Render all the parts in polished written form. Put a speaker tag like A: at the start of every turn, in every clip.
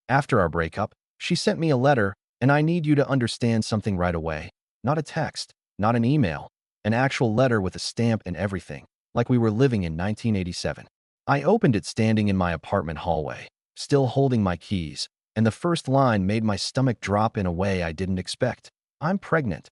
A: After our breakup, she sent me a letter, and I need you to understand something right away. Not a text, not an email, an actual letter with a stamp and everything, like we were living in 1987. I opened it standing in my apartment hallway, still holding my keys, and the first line made my stomach drop in a way I didn't expect. I'm pregnant.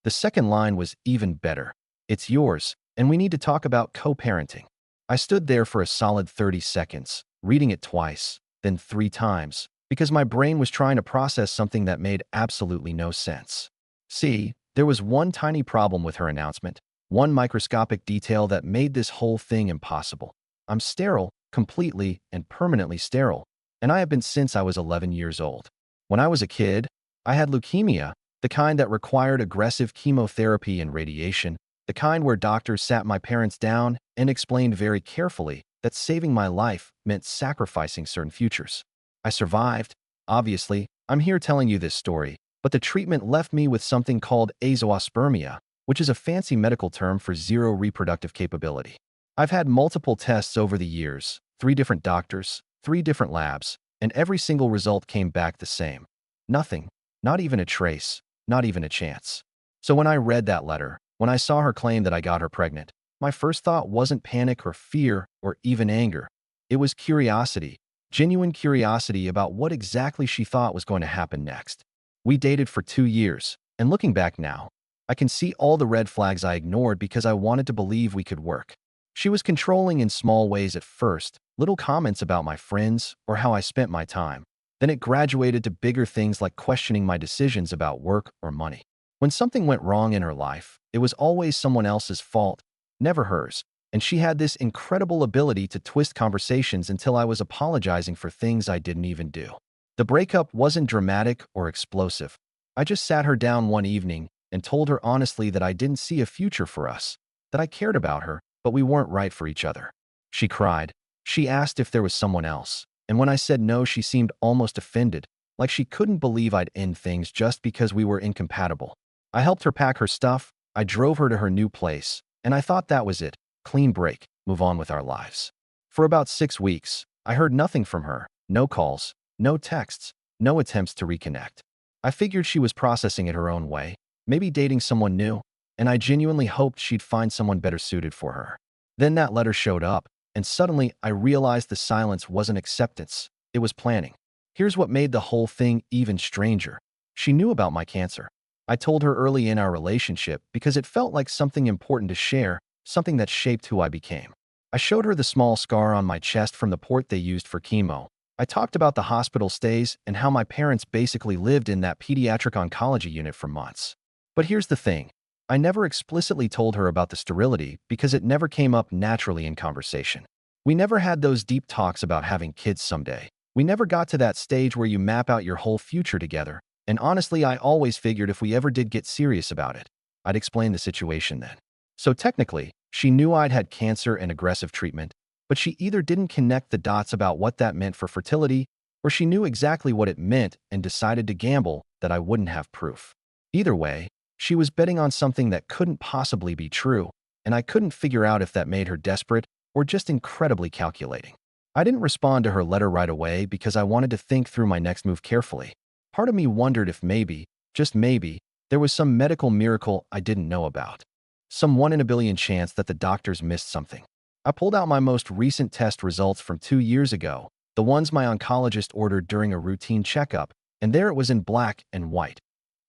A: The second line was even better. It's yours, and we need to talk about co-parenting. I stood there for a solid 30 seconds, reading it twice, then 3 times, because my brain was trying to process something that made absolutely no sense. See, there was one tiny problem with her announcement, one microscopic detail that made this whole thing impossible. I'm sterile, completely and permanently sterile, and I have been since I was 11 years old. When I was a kid, I had leukemia, the kind that required aggressive chemotherapy and radiation, the kind where doctors sat my parents down and explained very carefully that saving my life meant sacrificing certain futures. I survived. Obviously, I'm here telling you this story, but the treatment left me with something called azoospermia, which is a fancy medical term for zero reproductive capability. I've had multiple tests over the years, 3 different doctors, 3 different labs, and every single result came back the same. Nothing, not even a trace, not even a chance. So when I read that letter, when I saw her claim that I got her pregnant, my first thought wasn't panic or fear or even anger. It was curiosity, genuine curiosity about what exactly she thought was going to happen next. We dated for 2 years, and looking back now, I can see all the red flags I ignored because I wanted to believe we could work. She was controlling in small ways at first, little comments about my friends or how I spent my time. Then it graduated to bigger things like questioning my decisions about work or money. When something went wrong in her life, it was always someone else's fault, never hers, and she had this incredible ability to twist conversations until I was apologizing for things I didn't even do. The breakup wasn't dramatic or explosive. I just sat her down one evening and told her honestly that I didn't see a future for us, that I cared about her, but we weren't right for each other. She cried. She asked if there was someone else, and when I said no, she seemed almost offended, like she couldn't believe I'd end things just because we were incompatible. I helped her pack her stuff, I drove her to her new place, and I thought that was it. Clean break, move on with our lives. For about 6 weeks, I heard nothing from her, no calls, no texts, no attempts to reconnect. I figured she was processing it her own way, maybe dating someone new, and I genuinely hoped she'd find someone better suited for her. Then that letter showed up, and suddenly I realized the silence wasn't acceptance, it was planning. Here's what made the whole thing even stranger. She knew about my cancer. I told her early in our relationship because it felt like something important to share, something that shaped who I became. I showed her the small scar on my chest from the port they used for chemo. I talked about the hospital stays and how my parents basically lived in that pediatric oncology unit for months. But here's the thing. I never explicitly told her about the sterility because it never came up naturally in conversation. We never had those deep talks about having kids someday. We never got to that stage where you map out your whole future together, and honestly, I always figured if we ever did get serious about it, I'd explain the situation then. So technically, she knew I'd had cancer and aggressive treatment, but she either didn't connect the dots about what that meant for fertility, or she knew exactly what it meant and decided to gamble that I wouldn't have proof. Either way, she was betting on something that couldn't possibly be true, and I couldn't figure out if that made her desperate or just incredibly calculating. I didn't respond to her letter right away because I wanted to think through my next move carefully. Part of me wondered if maybe, just maybe, there was some medical miracle I didn't know about. Some 1 in a billion chance that the doctors missed something. I pulled out my most recent test results from 2 years ago, the ones my oncologist ordered during a routine checkup, and there it was in black and white.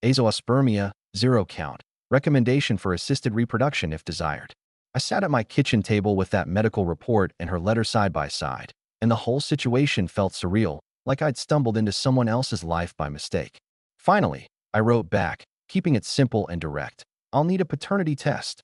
A: Azoospermia, 0 count. Recommendation for assisted reproduction if desired. I sat at my kitchen table with that medical report and her letter side by side, and the whole situation felt surreal, like I'd stumbled into someone else's life by mistake. Finally, I wrote back, keeping it simple and direct. I'll need a paternity test.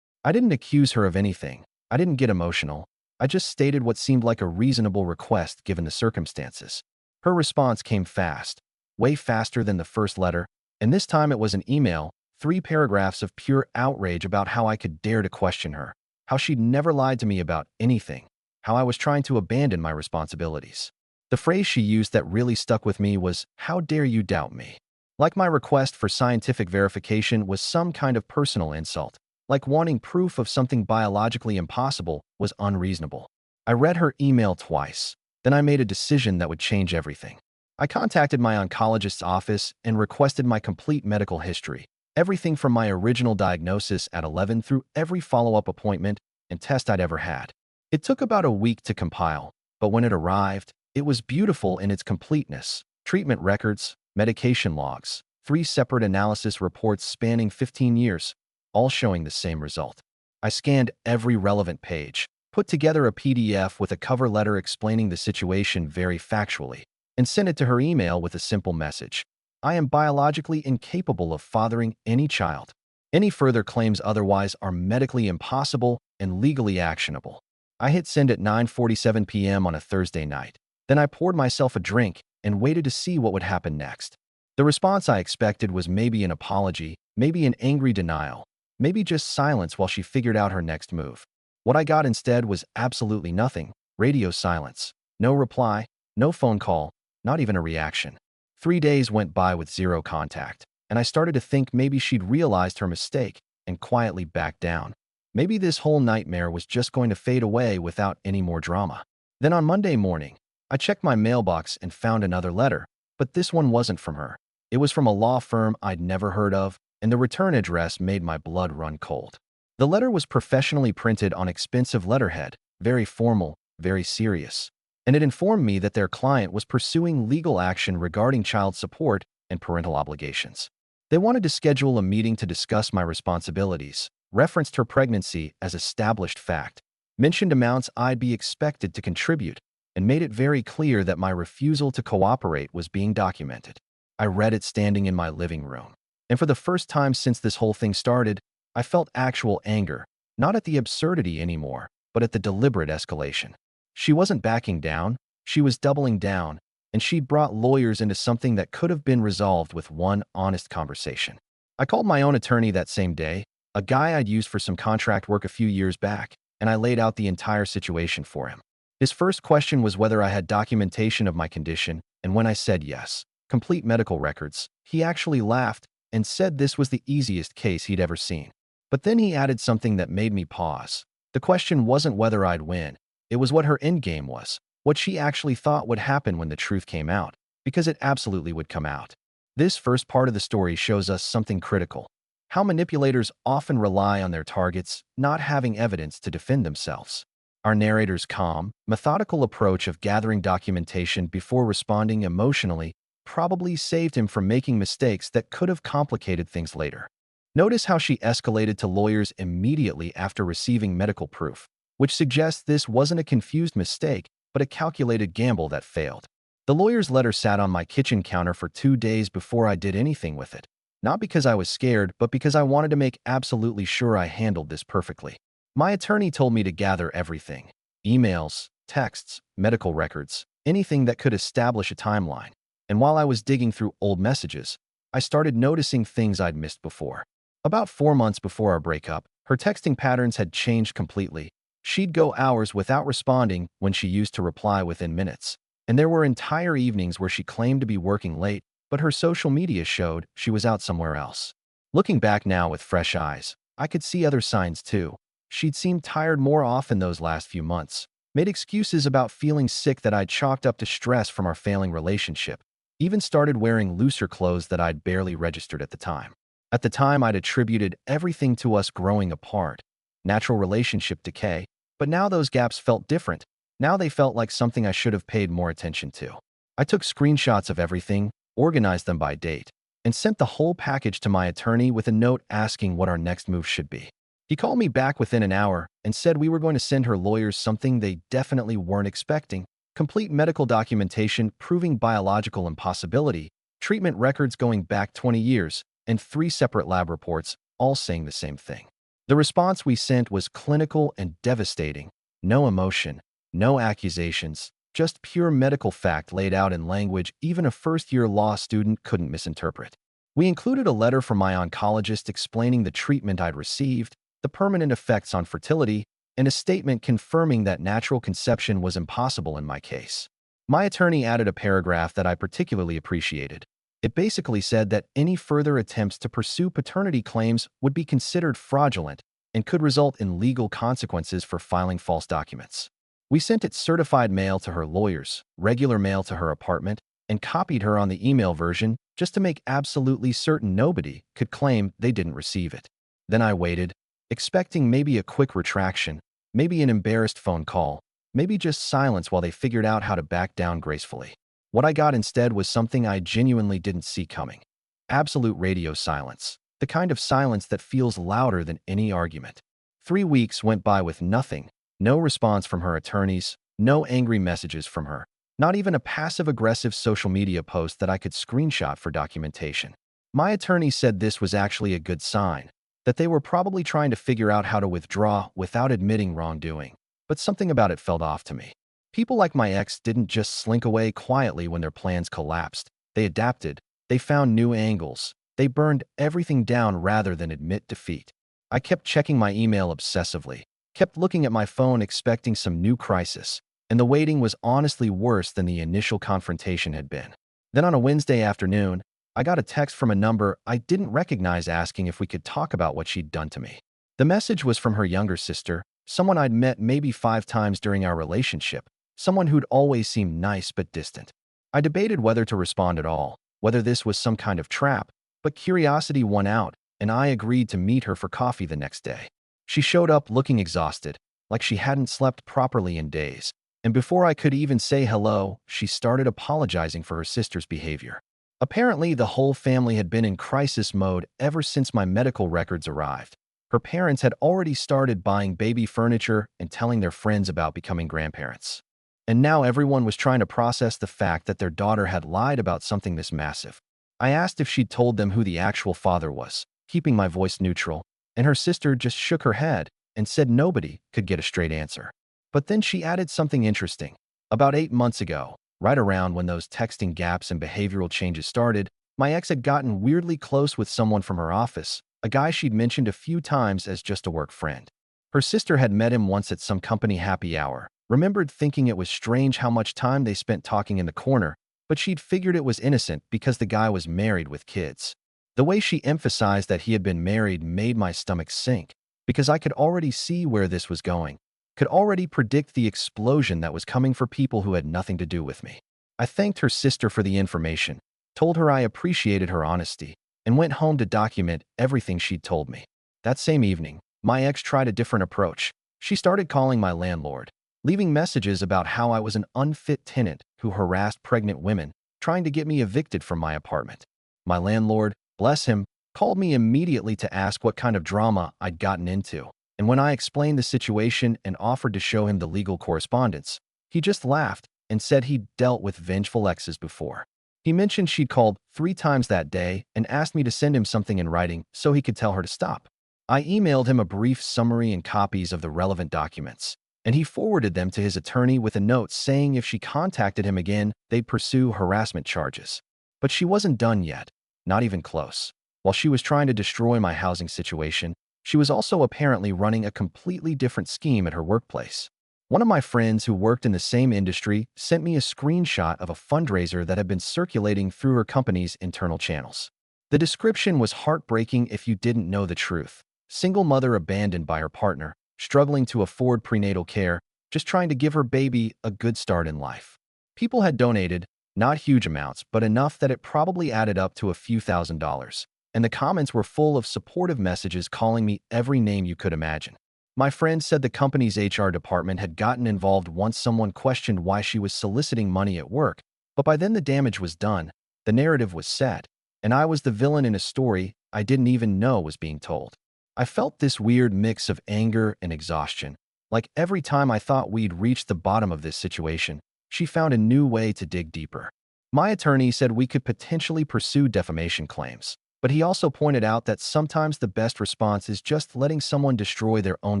A: I didn't accuse her of anything. I didn't get emotional. I just stated what seemed like a reasonable request given the circumstances. Her response came fast, way faster than the first letter, and this time it was an email, 3 paragraphs of pure outrage about how I could dare to question her, how she'd never lied to me about anything, how I was trying to abandon my responsibilities. The phrase she used that really stuck with me was, "How dare you doubt me?" Like my request for scientific verification was some kind of personal insult, like wanting proof of something biologically impossible was unreasonable. I read her email twice, then I made a decision that would change everything. I contacted my oncologist's office and requested my complete medical history, everything from my original diagnosis at 11 through every follow-up appointment and test I'd ever had. It took about a week to compile, but when it arrived, it was beautiful in its completeness. Treatment records, medication logs, 3 separate analysis reports spanning 15 years, all showing the same result. I scanned every relevant page, put together a PDF with a cover letter explaining the situation very factually, and sent it to her email with a simple message. I am biologically incapable of fathering any child. Any further claims otherwise are medically impossible and legally actionable. I hit send at 9:47 p.m. on a Thursday night. Then I poured myself a drink and waited to see what would happen next. The response I expected was maybe an apology, maybe an angry denial, maybe just silence while she figured out her next move. What I got instead was absolutely nothing. Radio silence. No reply, no phone call, not even a reaction. 3 days went by with zero contact, and I started to think maybe she'd realized her mistake and quietly backed down. Maybe this whole nightmare was just going to fade away without any more drama. Then on Monday morning, I checked my mailbox and found another letter, but this one wasn't from her. It was from a law firm I'd never heard of, and the return address made my blood run cold. The letter was professionally printed on expensive letterhead, very formal, very serious, and it informed me that their client was pursuing legal action regarding child support and parental obligations. They wanted to schedule a meeting to discuss my responsibilities, referenced her pregnancy as established fact, mentioned amounts I'd be expected to contribute, and made it very clear that my refusal to cooperate was being documented. I read it standing in my living room, and for the first time since this whole thing started, I felt actual anger, not at the absurdity anymore, but at the deliberate escalation. She wasn't backing down, she was doubling down, and she'd brought lawyers into something that could have been resolved with one honest conversation. I called my own attorney that same day, a guy I'd used for some contract work a few years back, and I laid out the entire situation for him. His first question was whether I had documentation of my condition, and when I said yes, complete medical records, he actually laughed and said this was the easiest case he'd ever seen. But then he added something that made me pause. The question wasn't whether I'd win, it was what her endgame was, what she actually thought would happen when the truth came out, because it absolutely would come out. This first part of the story shows us something critical: how manipulators often rely on their targets not having evidence to defend themselves. Our narrator's calm, methodical approach of gathering documentation before responding emotionally probably saved him from making mistakes that could have complicated things later. Notice how she escalated to lawyers immediately after receiving medical proof, which suggests this wasn't a confused mistake, but a calculated gamble that failed. The lawyer's letter sat on my kitchen counter for 2 days before I did anything with it. Not because I was scared, but because I wanted to make absolutely sure I handled this perfectly. My attorney told me to gather everything: emails, texts, medical records, anything that could establish a timeline. And while I was digging through old messages, I started noticing things I'd missed before. About 4 months before our breakup, her texting patterns had changed completely. She'd go hours without responding when she used to reply within minutes. And there were entire evenings where she claimed to be working late, but her social media showed she was out somewhere else. Looking back now with fresh eyes, I could see other signs too. She'd seemed tired more often those last few months, made excuses about feeling sick that I'd chalked up to stress from our failing relationship, even started wearing looser clothes that I'd barely registered at the time. At the time, I'd attributed everything to us growing apart, natural relationship decay, but now those gaps felt different. Now they felt like something I should have paid more attention to. I took screenshots of everything, organized them by date, and sent the whole package to my attorney with a note asking what our next move should be. He called me back within an hour and said we were going to send her lawyers something they definitely weren't expecting: complete medical documentation proving biological impossibility, treatment records going back 20 years, and 3 separate lab reports, all saying the same thing. The response we sent was clinical and devastating. No emotion, no accusations, just pure medical fact laid out in language even a first-year law student couldn't misinterpret. We included a letter from my oncologist explaining the treatment I'd received, the permanent effects on fertility, and a statement confirming that natural conception was impossible in my case. My attorney added a paragraph that I particularly appreciated. It basically said that any further attempts to pursue paternity claims would be considered fraudulent and could result in legal consequences for filing false documents. We sent it certified mail to her lawyers, regular mail to her apartment, and copied her on the email version just to make absolutely certain nobody could claim they didn't receive it. Then I waited, expecting maybe a quick retraction, maybe an embarrassed phone call, maybe just silence while they figured out how to back down gracefully. What I got instead was something I genuinely didn't see coming. Absolute radio silence. The kind of silence that feels louder than any argument. 3 weeks went by with nothing, no response from her attorneys, no angry messages from her, not even a passive-aggressive social media post that I could screenshot for documentation. My attorney said this was actually a good sign, that they were probably trying to figure out how to withdraw without admitting wrongdoing, but something about it felt off to me. People like my ex didn't just slink away quietly when their plans collapsed. They adapted, they found new angles, they burned everything down rather than admit defeat. I kept checking my email obsessively, kept looking at my phone expecting some new crisis, and the waiting was honestly worse than the initial confrontation had been. Then on a Wednesday afternoon, I got a text from a number I didn't recognize asking if we could talk about what she'd done to me. The message was from her younger sister, someone I'd met maybe 5 times during our relationship, someone who'd always seemed nice but distant. I debated whether to respond at all, whether this was some kind of trap, but curiosity won out, and I agreed to meet her for coffee the next day. She showed up looking exhausted, like she hadn't slept properly in days, and before I could even say hello, she started apologizing for her sister's behavior. Apparently, the whole family had been in crisis mode ever since my medical records arrived. Her parents had already started buying baby furniture and telling their friends about becoming grandparents. And now everyone was trying to process the fact that their daughter had lied about something this massive. I asked if she'd told them who the actual father was, keeping my voice neutral, and her sister just shook her head and said nobody could get a straight answer. But then she added something interesting. About 8 months ago, right around when those texting gaps and behavioral changes started, my ex had gotten weirdly close with someone from her office, a guy she'd mentioned a few times as just a work friend. Her sister had met him once at some company happy hour, remembered thinking it was strange how much time they spent talking in the corner, but she'd figured it was innocent because the guy was married with kids. The way she emphasized that he had been married made my stomach sink, because I could already see where this was going, could already predict the explosion that was coming for people who had nothing to do with me. I thanked her sister for the information, told her I appreciated her honesty, and went home to document everything she'd told me. That same evening, my ex tried a different approach. She started calling my landlord, leaving messages about how I was an unfit tenant who harassed pregnant women, trying to get me evicted from my apartment. My landlord, bless him, called me immediately to ask what kind of drama I'd gotten into, and when I explained the situation and offered to show him the legal correspondence, he just laughed and said he'd dealt with vengeful exes before. He mentioned she'd called 3 times that day and asked me to send him something in writing so he could tell her to stop. I emailed him a brief summary and copies of the relevant documents, and he forwarded them to his attorney with a note saying if she contacted him again, they'd pursue harassment charges. But she wasn't done yet, not even close. While she was trying to destroy my housing situation, she was also apparently running a completely different scheme at her workplace. One of my friends who worked in the same industry sent me a screenshot of a fundraiser that had been circulating through her company's internal channels. The description was heartbreaking if you didn't know the truth. Single mother abandoned by her partner, struggling to afford prenatal care, just trying to give her baby a good start in life. People had donated, not huge amounts, but enough that it probably added up to a few $1,000s. And the comments were full of supportive messages calling me every name you could imagine. My friend said the company's HR department had gotten involved once someone questioned why she was soliciting money at work, but by then the damage was done, the narrative was set, and I was the villain in a story I didn't even know was being told. I felt this weird mix of anger and exhaustion, like every time I thought we'd reached the bottom of this situation, she found a new way to dig deeper. My attorney said we could potentially pursue defamation claims, but he also pointed out that sometimes the best response is just letting someone destroy their own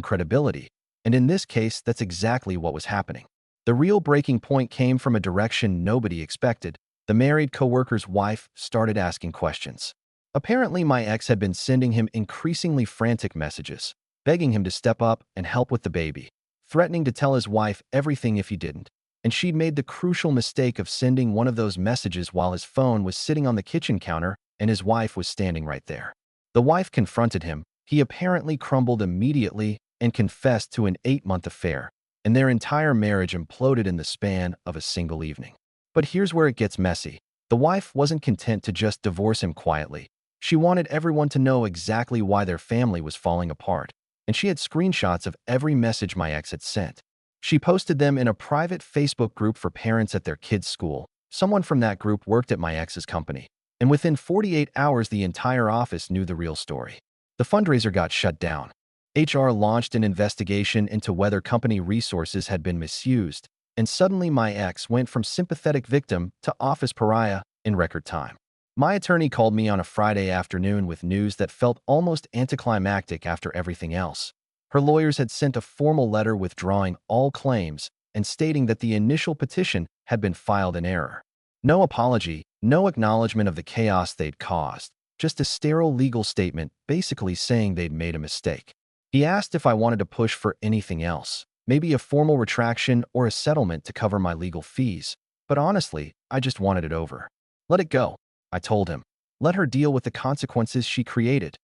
A: credibility, and in this case, that's exactly what was happening. The real breaking point came from a direction nobody expected. The married coworker's wife started asking questions. Apparently, my ex had been sending him increasingly frantic messages, begging him to step up and help with the baby, threatening to tell his wife everything if he didn't, and she'd made the crucial mistake of sending one of those messages while his phone was sitting on the kitchen counter and his wife was standing right there. The wife confronted him. He apparently crumbled immediately and confessed to an 8-month affair, and their entire marriage imploded in the span of a single evening. But here's where it gets messy. The wife wasn't content to just divorce him quietly. She wanted everyone to know exactly why their family was falling apart, and she had screenshots of every message my ex had sent. She posted them in a private Facebook group for parents at their kids' school. Someone from that group worked at my ex's company, and within 48 hours the entire office knew the real story. The fundraiser got shut down. HR launched an investigation into whether company resources had been misused, and suddenly my ex went from sympathetic victim to office pariah in record time. My attorney called me on a Friday afternoon with news that felt almost anticlimactic after everything else. Her lawyers had sent a formal letter withdrawing all claims and stating that the initial petition had been filed in error. No apology, no acknowledgement of the chaos they'd caused, just a sterile legal statement basically saying they'd made a mistake. He asked if I wanted to push for anything else, maybe a formal retraction or a settlement to cover my legal fees, but honestly, I just wanted it over. Let it go, I told him. Let her deal with the consequences she created.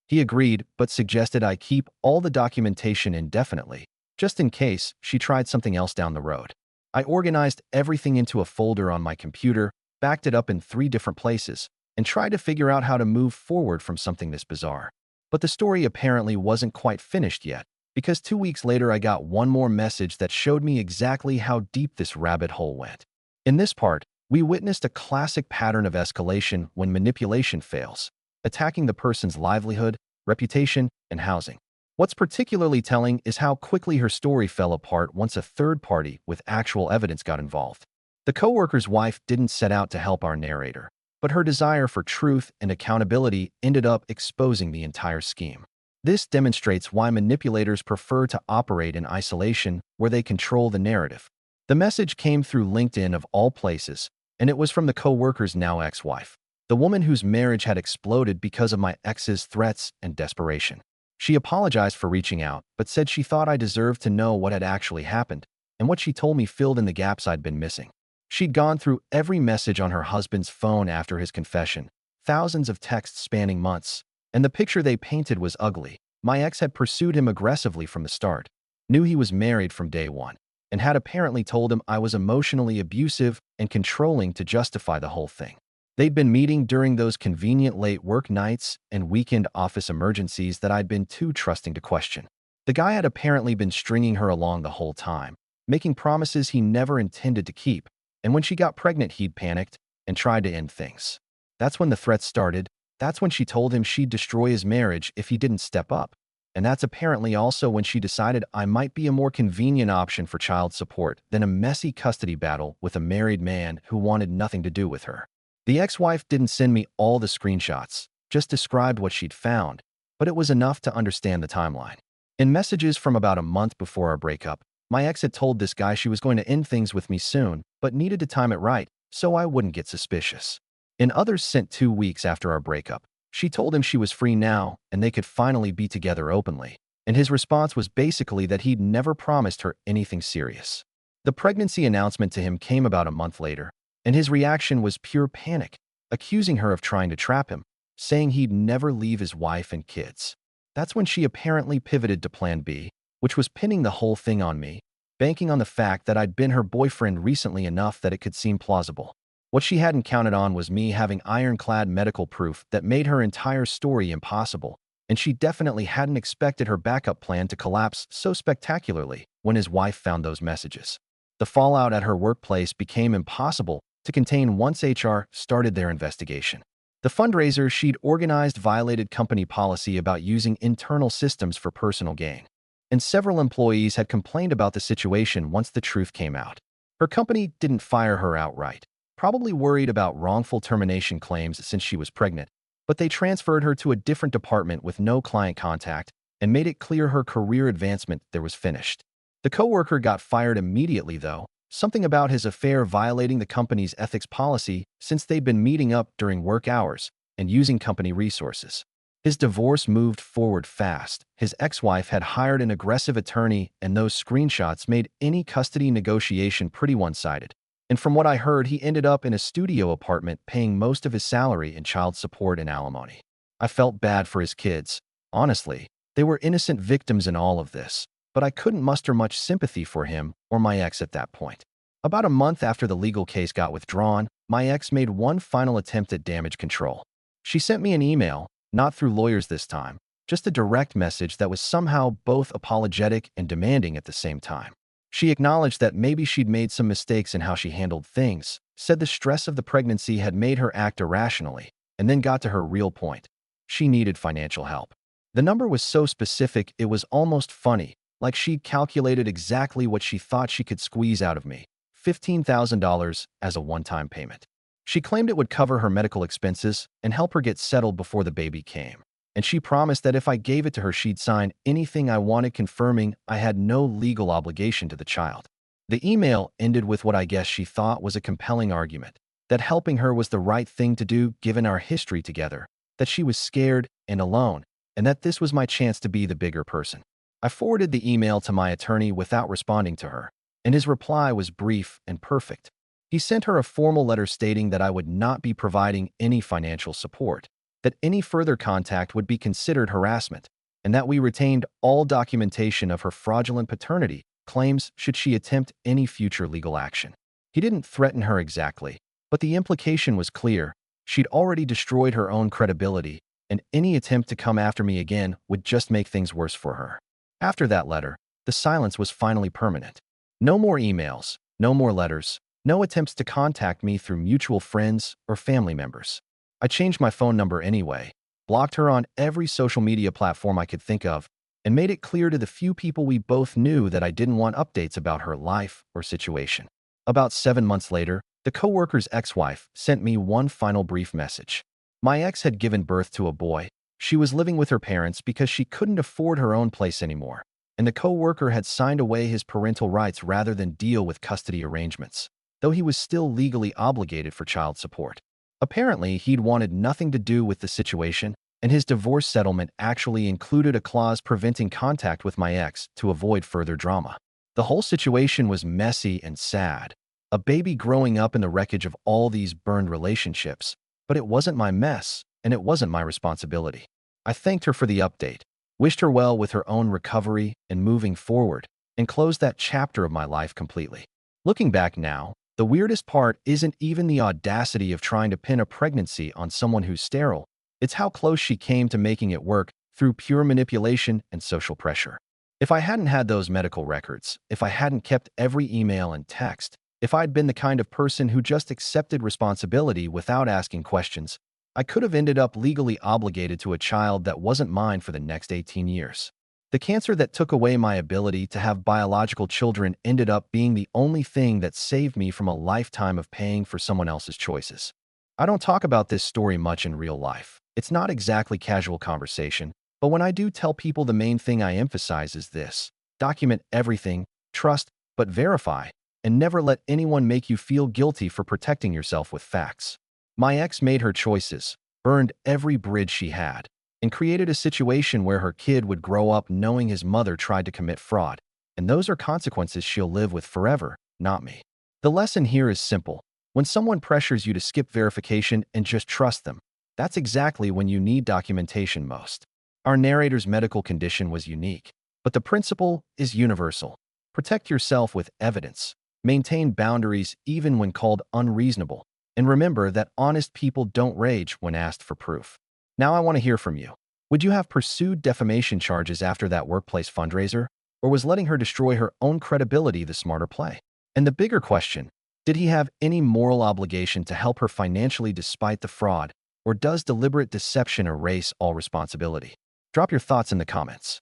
A: He agreed, but suggested I keep all the documentation indefinitely, just in case she tried something else down the road. I organized everything into a folder on my computer, backed it up in 3 different places, and tried to figure out how to move forward from something this bizarre. But the story apparently wasn't quite finished yet, because 2 weeks later I got one more message that showed me exactly how deep this rabbit hole went. In this part, we witnessed a classic pattern of escalation when manipulation fails, attacking the person's livelihood, reputation, and housing. What's particularly telling is how quickly her story fell apart once a third party with actual evidence got involved. The coworker's wife didn't set out to help our narrator, but her desire for truth and accountability ended up exposing the entire scheme. This demonstrates why manipulators prefer to operate in isolation where they control the narrative. The message came through LinkedIn of all places, and it was from the coworker's now ex-wife, the woman whose marriage had exploded because of my ex's threats and desperation. She apologized for reaching out, but said she thought I deserved to know what had actually happened, and what she told me filled in the gaps I'd been missing. She'd gone through every message on her husband's phone after his confession, thousands of texts spanning months, and the picture they painted was ugly. My ex had pursued him aggressively from the start, knew he was married from day one, and had apparently told him I was emotionally abusive and controlling to justify the whole thing. They'd been meeting during those convenient late work nights and weekend office emergencies that I'd been too trusting to question. The guy had apparently been stringing her along the whole time, making promises he never intended to keep, and when she got pregnant he'd panicked and tried to end things. That's when the threats started. That's when she told him she'd destroy his marriage if he didn't step up. And that's apparently also when she decided I might be a more convenient option for child support than a messy custody battle with a married man who wanted nothing to do with her. The ex-wife didn't send me all the screenshots, just described what she'd found, but it was enough to understand the timeline. In messages from about a month before our breakup, my ex had told this guy she was going to end things with me soon, but needed to time it right so I wouldn't get suspicious. In others sent 2 weeks after our breakup, she told him she was free now and they could finally be together openly, and his response was basically that he'd never promised her anything serious. The pregnancy announcement to him came about a month later, and his reaction was pure panic, accusing her of trying to trap him, saying he'd never leave his wife and kids. That's when she apparently pivoted to Plan B, which was pinning the whole thing on me, banking on the fact that I'd been her boyfriend recently enough that it could seem plausible. What she hadn't counted on was me having ironclad medical proof that made her entire story impossible, and she definitely hadn't expected her backup plan to collapse so spectacularly when his wife found those messages. The fallout at her workplace became impossible to contain once HR started their investigation. The fundraiser she'd organized violated company policy about using internal systems for personal gain, and several employees had complained about the situation once the truth came out. Her company didn't fire her outright, probably worried about wrongful termination claims since she was pregnant, but they transferred her to a different department with no client contact and made it clear her career advancement there was finished. The coworker got fired immediately, though, something about his affair violating the company's ethics policy since they'd been meeting up during work hours and using company resources. His divorce moved forward fast. His ex-wife had hired an aggressive attorney, and those screenshots made any custody negotiation pretty one-sided. And from what I heard, he ended up in a studio apartment paying most of his salary in child support and alimony. I felt bad for his kids. Honestly, they were innocent victims in all of this, but I couldn't muster much sympathy for him or my ex at that point. About a month after the legal case got withdrawn, my ex made one final attempt at damage control. She sent me an email, not through lawyers this time, just a direct message that was somehow both apologetic and demanding at the same time. She acknowledged that maybe she'd made some mistakes in how she handled things, said the stress of the pregnancy had made her act irrationally, and then got to her real point. She needed financial help. The number was so specific it was almost funny, like she'd calculated exactly what she thought she could squeeze out of me. $15,000 as a one-time payment. She claimed it would cover her medical expenses and help her get settled before the baby came. And she promised that if I gave it to her, she'd sign anything I wanted, confirming I had no legal obligation to the child. The email ended with what I guess she thought was a compelling argument, that helping her was the right thing to do given our history together, that she was scared and alone, and that this was my chance to be the bigger person. I forwarded the email to my attorney without responding to her, and his reply was brief and perfect. He sent her a formal letter stating that I would not be providing any financial support, that any further contact would be considered harassment, and that we retained all documentation of her fraudulent paternity claims should she attempt any future legal action. He didn't threaten her exactly, but the implication was clear. She'd already destroyed her own credibility, and any attempt to come after me again would just make things worse for her. After that letter, the silence was finally permanent. No more emails, no more letters, no attempts to contact me through mutual friends or family members. I changed my phone number anyway, blocked her on every social media platform I could think of, and made it clear to the few people we both knew that I didn't want updates about her life or situation. About 7 months later, the coworker's ex-wife sent me one final brief message. My ex had given birth to a boy. She was living with her parents because she couldn't afford her own place anymore, and the coworker had signed away his parental rights rather than deal with custody arrangements, though he was still legally obligated for child support. Apparently, he'd wanted nothing to do with the situation, and his divorce settlement actually included a clause preventing contact with my ex to avoid further drama. The whole situation was messy and sad, a baby growing up in the wreckage of all these burned relationships, but it wasn't my mess, and it wasn't my responsibility. I thanked her for the update, wished her well with her own recovery and moving forward, and closed that chapter of my life completely. Looking back now, the weirdest part isn't even the audacity of trying to pin a pregnancy on someone who's sterile. It's how close she came to making it work through pure manipulation and social pressure. If I hadn't had those medical records, if I hadn't kept every email and text, if I'd been the kind of person who just accepted responsibility without asking questions, I could have ended up legally obligated to a child that wasn't mine for the next 18 years. The cancer that took away my ability to have biological children ended up being the only thing that saved me from a lifetime of paying for someone else's choices. I don't talk about this story much in real life. It's not exactly casual conversation, but when I do tell people, the main thing I emphasize is this: document everything, trust, but verify, and never let anyone make you feel guilty for protecting yourself with facts. My ex made her choices, burned every bridge she had, and created a situation where her kid would grow up knowing his mother tried to commit fraud, and those are consequences she'll live with forever, not me. The lesson here is simple. When someone pressures you to skip verification and just trust them, that's exactly when you need documentation most. Our narrator's medical condition was unique, but the principle is universal. Protect yourself with evidence, maintain boundaries even when called unreasonable, and remember that honest people don't rage when asked for proof. Now I want to hear from you. Would you have pursued defamation charges after that workplace fundraiser, or was letting her destroy her own credibility the smarter play? And the bigger question, did he have any moral obligation to help her financially despite the fraud, or does deliberate deception erase all responsibility? Drop your thoughts in the comments.